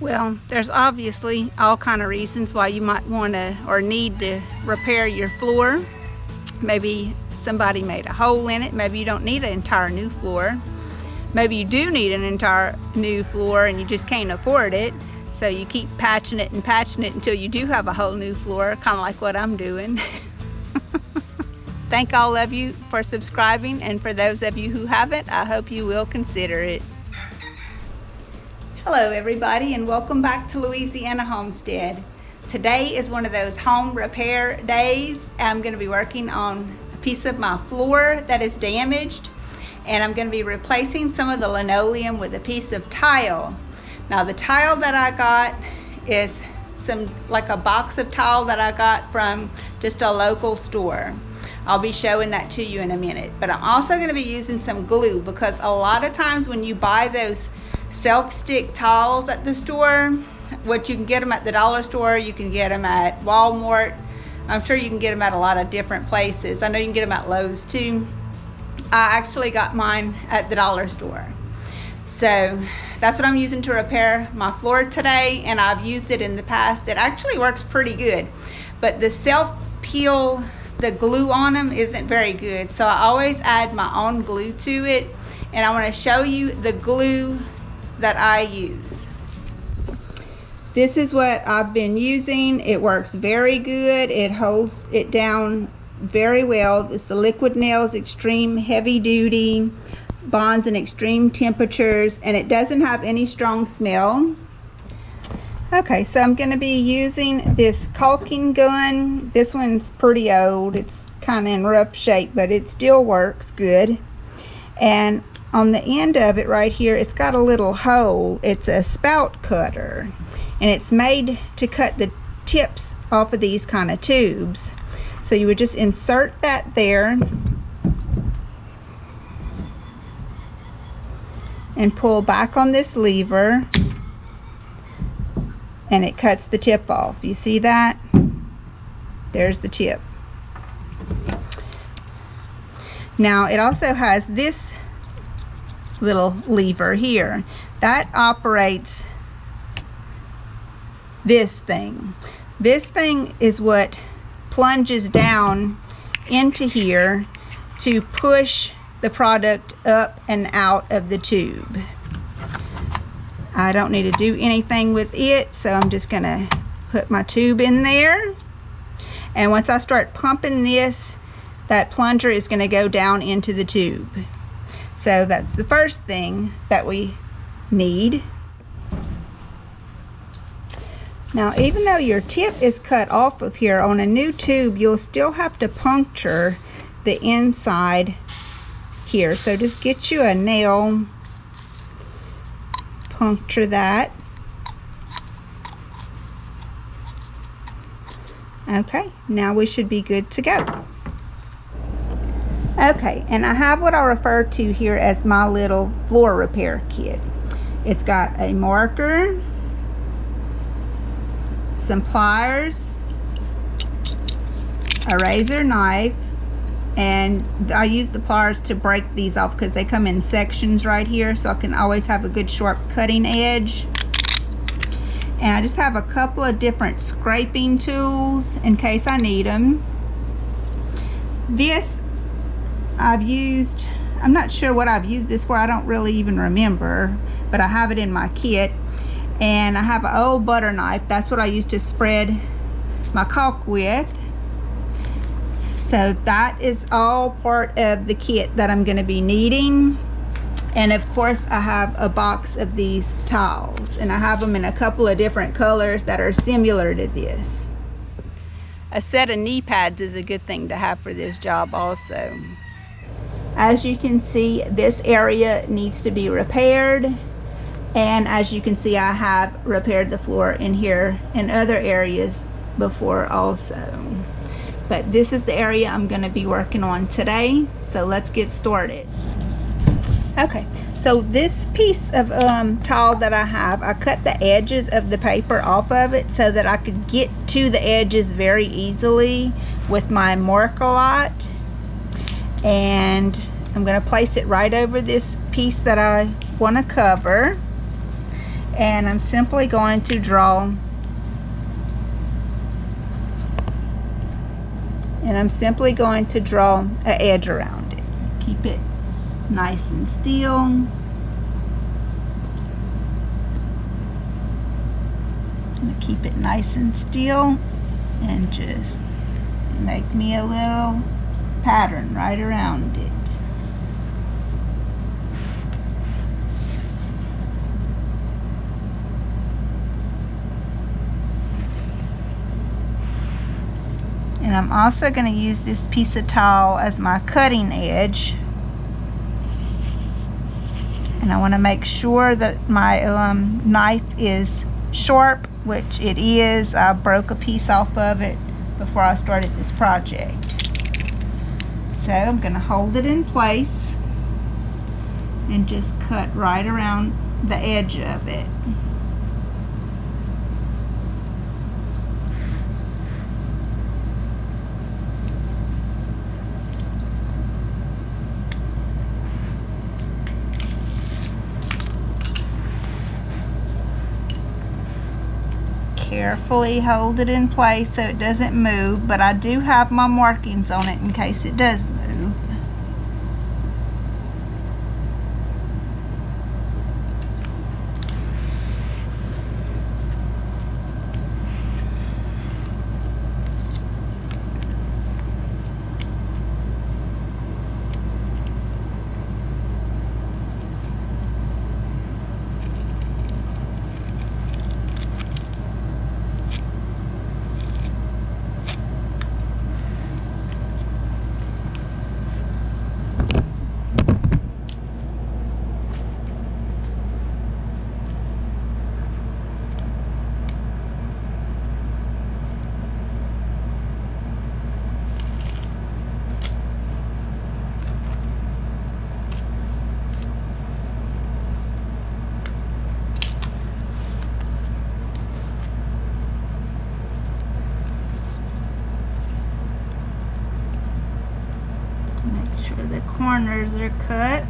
Well, there's obviously all kind of reasons why you might want to or need to repair your floor. Maybe somebody made a hole in it. Maybe you don't need an entire new floor. Maybe you do need an entire new floor and you just can't afford it. So you keep patching it until you do have a whole new floor, kind of like what I'm doing. Thank all of you for subscribing, and for those of you who haven't, I hope you will consider it. Hello everybody, and welcome back to Louisiana Homestead. Today is one of those home repair days. I'm going to be working on a piece of my floor that is damaged, and I'm going to be replacing some of the linoleum with a piece of tile. Now the tile that I got is like a box of tile that I got from just a local store. I'll be showing that to you in a minute, but I'm also going to be using some glue, because a lot of times when you buy those self-stick tiles at the store, what you can get them at the dollar store, you can get them at Walmart. I'm sure you can get them at a lot of different places. I know you can get them at Lowe's too. I actually got mine at the dollar store. So that's what I'm using to repair my floor today, and I've used it in the past. It actually works pretty good, but the self-peel, the glue on them isn't very good. So I always add my own glue to it, and I want to show you the glue that I use. This is what I've been using. It works very good. It holds it down very well. It's the Liquid Nails Extreme Heavy Duty, bonds in extreme temperatures, and it doesn't have any strong smell. Okay, so I'm going to be using this caulking gun. This one's pretty old. It's kind of in rough shape, but it still works good. And on the end of it right here, it's got a little hole. It's a spout cutter, and it's made to cut the tips off of these kind of tubes. So you would just insert that there and pull back on this lever, and it cuts the tip off. You see that? There's the tip. Now it also has this little lever here that operates this thing. This thing is what plunges down into here to push the product up and out of the tube. I don't need to do anything with it, so I'm just gonna put my tube in there, and once I start pumping this, that plunger is going to go down into the tube. So that's the first thing that we need. Now, even though your tip is cut off of here, on a new tube you'll still have to puncture the inside here. So just get you a nail, puncture that. Okay, now we should be good to go. Okay, and I have what I refer to here as my little floor repair kit. It's got a marker, some pliers, a razor knife, and I use the pliers to break these off because they come in sections right here, so I can always have a good sharp cutting edge. And I just have a couple of different scraping tools in case I need them. This I've used, I'm not sure what I've used this for, I don't really even remember, but I have it in my kit. And I have an old butter knife. That's what I used to spread my caulk with. So that is all part of the kit that I'm going to be needing. And of course I have a box of these tiles, and I have them in a couple of different colors that are similar to this. A set of knee pads is a good thing to have for this job also. As you can see, this area needs to be repaired, and as you can see, I have repaired the floor in here and other areas before also. But this is the area I'm going to be working on today, so let's get started. Okay, so this piece of tile that I have, I cut the edges of the paper off of it so that I could get to the edges very easily with my Mark-A-Lot. And I'm going to place it right over this piece that I want to cover. and I'm simply going to draw an edge around it. Keep it nice and still. Keep it nice and still and just make me a little pattern right around it. And I'm also going to use this piece of tile as my cutting edge. And I want to make sure that my knife is sharp, which it is. I broke a piece off of it before I started this project. So I'm going to hold it in place and just cut right around the edge of it. Carefully hold it in place so it doesn't move, but I do have my markings on it in case it does move. Make sure the corners are cut.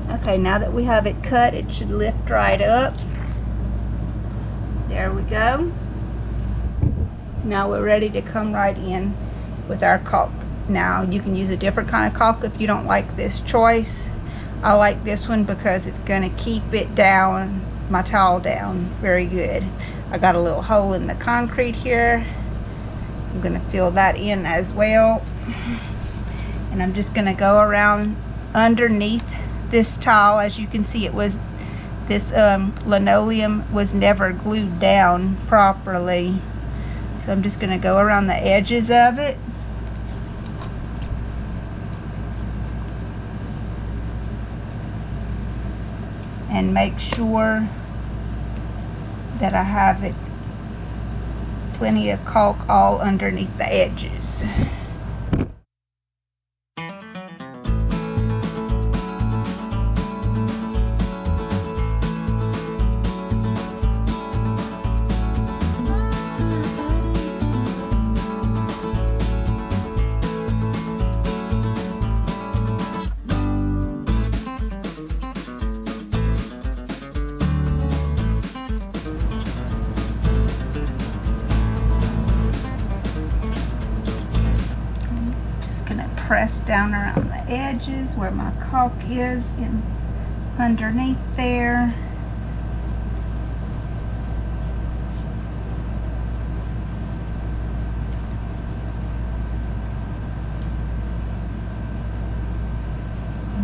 Okay, now that we have it cut, it should lift right up. There we go. Now we're ready to come right in with our caulk. Now you can use a different kind of caulk if you don't like this choice. I like this one because it's going to keep it down, my tile down, very good. I got a little hole in the concrete here. I'm going to fill that in as well. And I'm just going to go around underneath this tile. As you can see, it was this linoleum was never glued down properly, so I'm just going to go around the edges of it. And make sure that I have it plenty of caulk all underneath the edges. Press down around the edges where my caulk is in underneath there.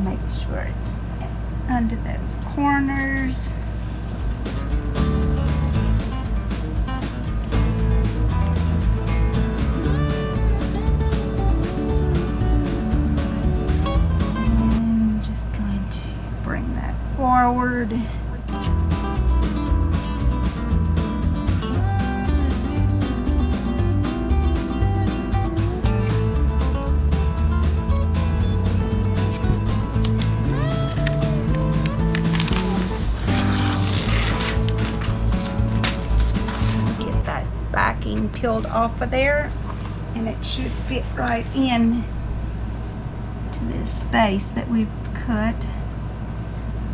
Make sure it's under those corners. Forward. backing peeled off of there, and it should fit right in to this space that we've cut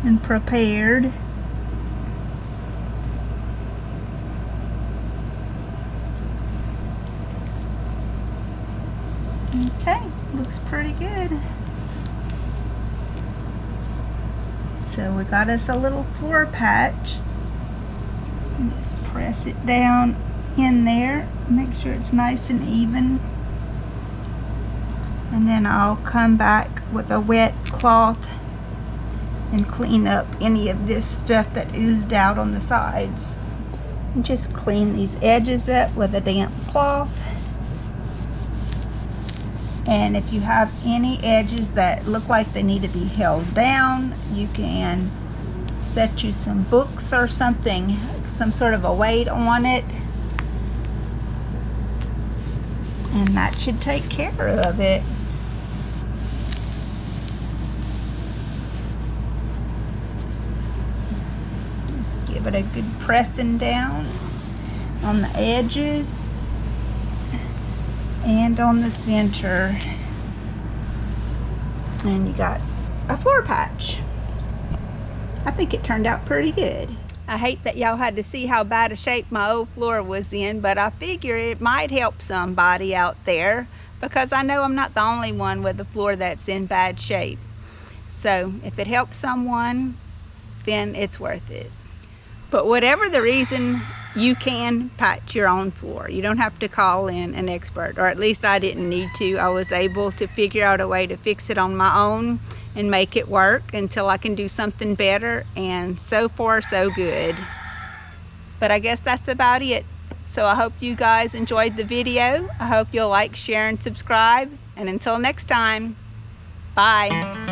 and prepared. Okay, looks pretty good. So we got us a little floor patch. Just press it down in there, make sure it's nice and even. And then I'll come back with a wet cloth and clean up any of this stuff that oozed out on the sides. And just clean these edges up with a damp cloth. And if you have any edges that look like they need to be held down, you can set you some books or something, some sort of a weight on it, and that should take care of it. Just give it a good pressing down on the edges and on the center, and you got a floor patch. I think it turned out pretty good. I hate that y'all had to see how bad a shape my old floor was in, but I figure it might help somebody out there, because I know I'm not the only one with a floor that's in bad shape. So if it helps someone, then it's worth it. But whatever the reason, you can patch your own floor. You don't have to call in an expert, or at least I didn't need to. I was able to figure out a way to fix it on my own and make it work until I can do something better, and so far so good. But I guess that's about it. So I hope you guys enjoyed the video. I hope you'll like, share, and subscribe. And until next time, bye.